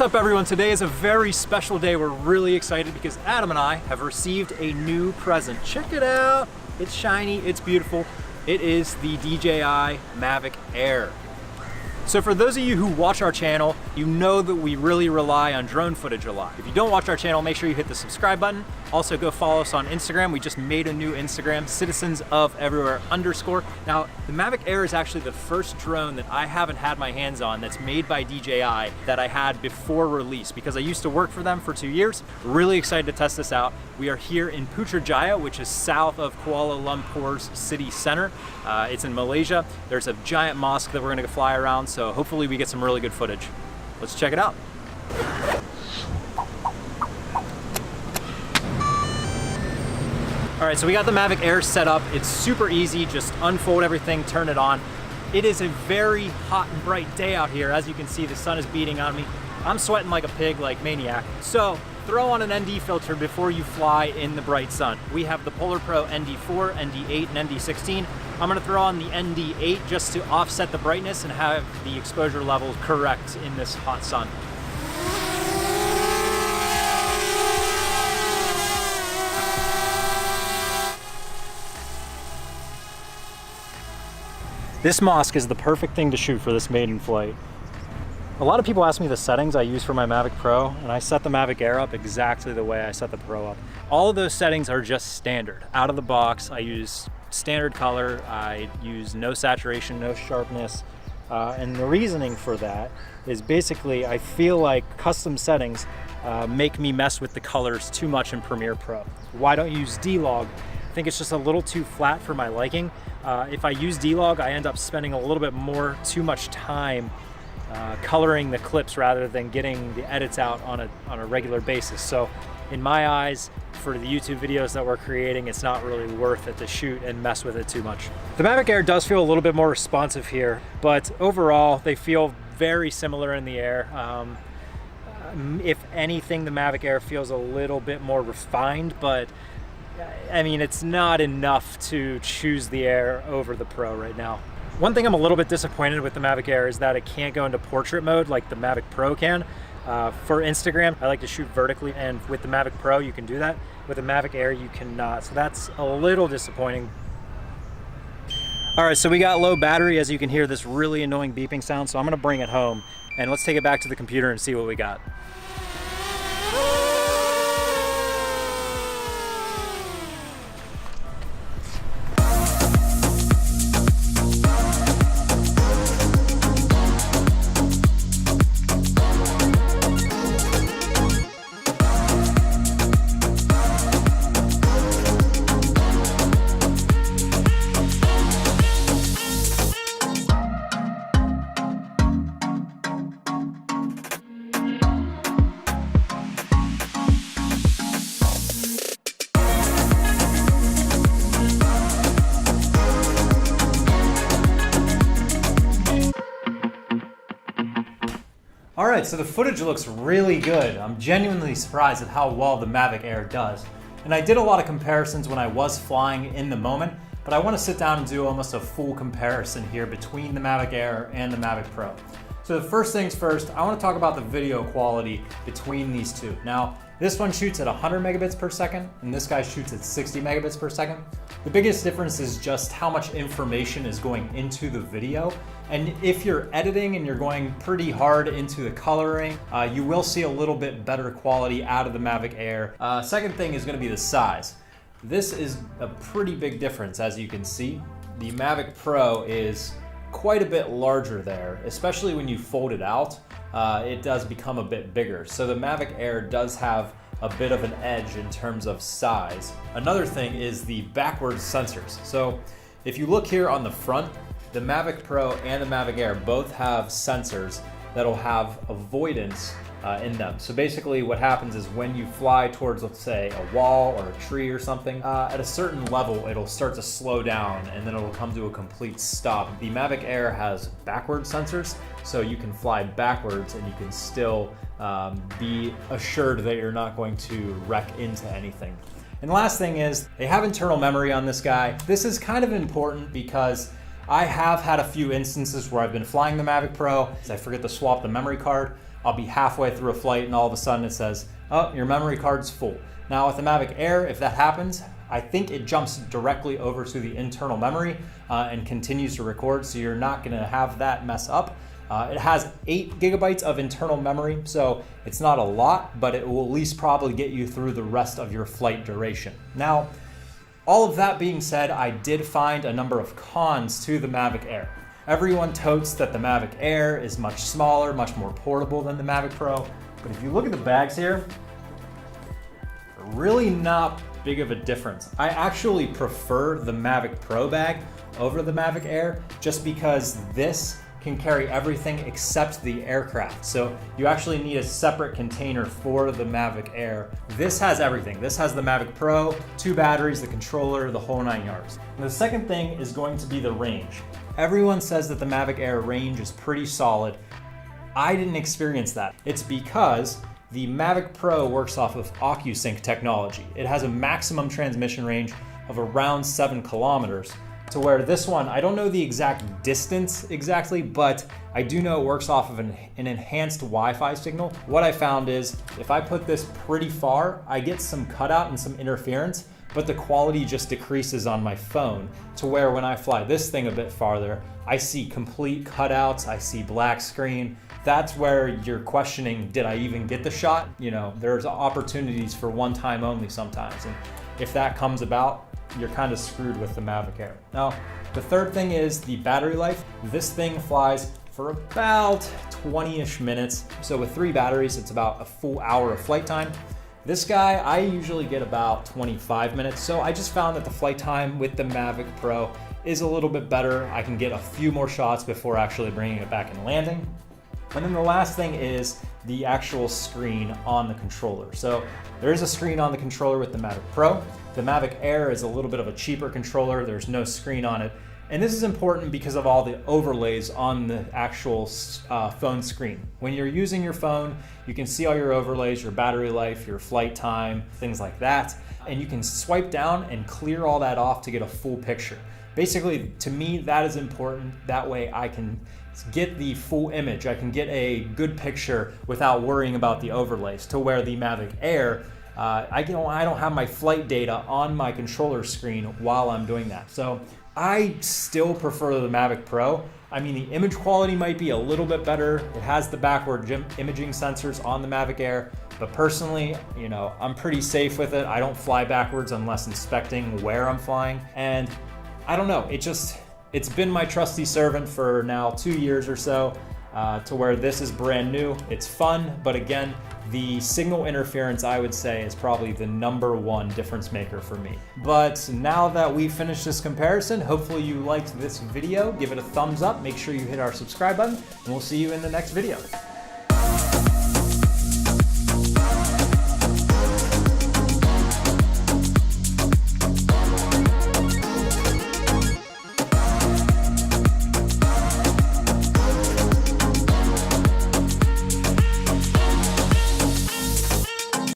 up, everyone? Today is a very special day. We're really excited because Adam and I have received a new present. Check it out. It's shiny, it's beautiful. It is the DJI Mavic Air. So for those of you who watch our channel, you know that we really rely on drone footage a lot. If you don't watch our channel, make sure you hit the subscribe button. Also go follow us on Instagram. We just made a new Instagram, citizensofeverywhere_. Now, the Mavic Air is actually the first drone that I haven't had my hands on that's made by DJI that I had before release, because I used to work for them for 2 years. Really excited to test this out. We are here in Putrajaya, which is south of Kuala Lumpur's city center. It's in Malaysia. There's a giant mosque that we're gonna fly around, so hopefully we get some really good footage. Let's check it out. All right, so we got the Mavic Air set up. It's super easy, just unfold everything, turn it on. It is a very hot and bright day out here. As you can see, the sun is beating on me. I'm sweating like a pig, like maniac. So throw on an ND filter before you fly in the bright sun. We have the Polar Pro ND4, ND8, and ND16. I'm gonna throw on the ND8 just to offset the brightness and have the exposure levels correct in this hot sun. This mosque is the perfect thing to shoot for this maiden flight. A lot of people ask me the settings I use for my Mavic Pro, and I set the Mavic Air up exactly the way I set the Pro up. All of those settings are just standard. Out of the box, I use standard color, I use no saturation, no sharpness, and the reasoning for that is basically I feel like custom settings make me mess with the colors too much in Premiere Pro. Why don't you use D-Log? I think it's just a little too flat for my liking. If I use D-Log, I end up spending a little bit too much time coloring the clips rather than getting the edits out on a regular basis. So in my eyes, for the YouTube videos that we're creating, it's not really worth it to shoot and mess with it too much. The Mavic Air does feel a little bit more responsive here, but overall they feel very similar in the air. If anything, the Mavic Air feels a little bit more refined, but I mean, it's not enough to choose the Air over the Pro right now. One thing I'm a little bit disappointed with the Mavic Air is that it can't go into portrait mode like the Mavic Pro can. For Instagram, I like to shoot vertically, and with the Mavic Pro, you can do that. With the Mavic Air, you cannot, so that's a little disappointing. All right, so we got low battery. As you can hear, this really annoying beeping sound, so I'm gonna bring it home, and let's take it back to the computer and see what we got. All right, so the footage looks really good. I'm genuinely surprised at how well the Mavic Air does. And I did a lot of comparisons when I was flying in the moment, but I want to sit down and do almost a full comparison here between the Mavic Air and the Mavic Pro. So the first things first, I want to talk about the video quality between these two. Now, this one shoots at 100 megabits per second, and this guy shoots at 60 megabits per second. The biggest difference is just how much information is going into the video. And if you're editing and you're going pretty hard into the coloring, you will see a little bit better quality out of the Mavic Air. Second thing is gonna be the size. This is a pretty big difference, as you can see. The Mavic Pro is quite a bit larger there, especially when you fold it out. It does become a bit bigger. So the Mavic Air does have a bit of an edge in terms of size. Another thing is the backwards sensors. So if you look here on the front, the Mavic Pro and the Mavic Air both have sensors that'll have avoidance in them. So basically what happens is when you fly towards, let's say, a wall or a tree or something, at a certain level, it'll start to slow down and then it'll come to a complete stop. The Mavic Air has backward sensors, so you can fly backwards and you can still be assured that you're not going to wreck into anything. And the last thing is they have internal memory on this guy. This is kind of important because I have had a few instances where I've been flying the Mavic Pro. I forget to swap the memory card. I'll be halfway through a flight and all of a sudden it says, oh, your memory card's full. Now with the Mavic Air, if that happens, I think it jumps directly over to the internal memory and continues to record, so you're not gonna have that mess up. It has 8 gigabytes of internal memory, so it's not a lot, but it will at least probably get you through the rest of your flight duration. Now, all of that being said, I did find a number of cons to the Mavic Air. Everyone totes that the Mavic Air is much smaller, much more portable than the Mavic Pro, but if you look at the bags here, really not big of a difference. I actually prefer the Mavic Pro bag over the Mavic Air just because this can carry everything except the aircraft. So you actually need a separate container for the Mavic Air. This has everything. This has the Mavic Pro, 2 batteries, the controller, the whole 9 yards. And the second thing is going to be the range. Everyone says that the Mavic Air range is pretty solid. I didn't experience that. It's because the Mavic Pro works off of OcuSync technology. It has a maximum transmission range of around 7 kilometers, to where this one, I don't know the exact distance exactly, but I do know it works off of an enhanced Wi-Fi signal. What I found is if I put this pretty far, I get some cutout and some interference, but the quality just decreases on my phone, to where when I fly this thing a bit farther, I see complete cutouts, I see black screen. That's where you're questioning, did I even get the shot? You know, there's opportunities for one time only sometimes. And if that comes about, you're kind of screwed with the Mavic Air. Now, the third thing is the battery life. This thing flies for about 20-ish minutes. So with 3 batteries, it's about a full hour of flight time. This guy, I usually get about 25 minutes. So I just found that the flight time with the Mavic Pro is a little bit better. I can get a few more shots before actually bringing it back and landing. And then the last thing is the actual screen on the controller. So there is a screen on the controller with the Mavic Pro. The Mavic Air is a little bit of a cheaper controller. There's no screen on it. And this is important because of all the overlays on the actual phone screen. When you're using your phone, you can see all your overlays, your battery life, your flight time, things like that. And you can swipe down and clear all that off to get a full picture. Basically, to me, that is important. That way I can get the full image. I can get a good picture without worrying about the overlays, to where the Mavic Air, I don't have my flight data on my controller screen while I'm doing that. So I still prefer the Mavic Pro. I mean, the image quality might be a little bit better. It has the backward imaging sensors on the Mavic Air, but personally, you know, I'm pretty safe with it. I don't fly backwards unless inspecting where I'm flying. And I don't know, it's been my trusty servant for now 2 years or so, to where this is brand new. It's fun, but again, the signal interference, I would say, is probably the #1 difference maker for me. But now that we've finished this comparison, hopefully you liked this video. Give it a thumbs up, make sure you hit our subscribe button, and we'll see you in the next video.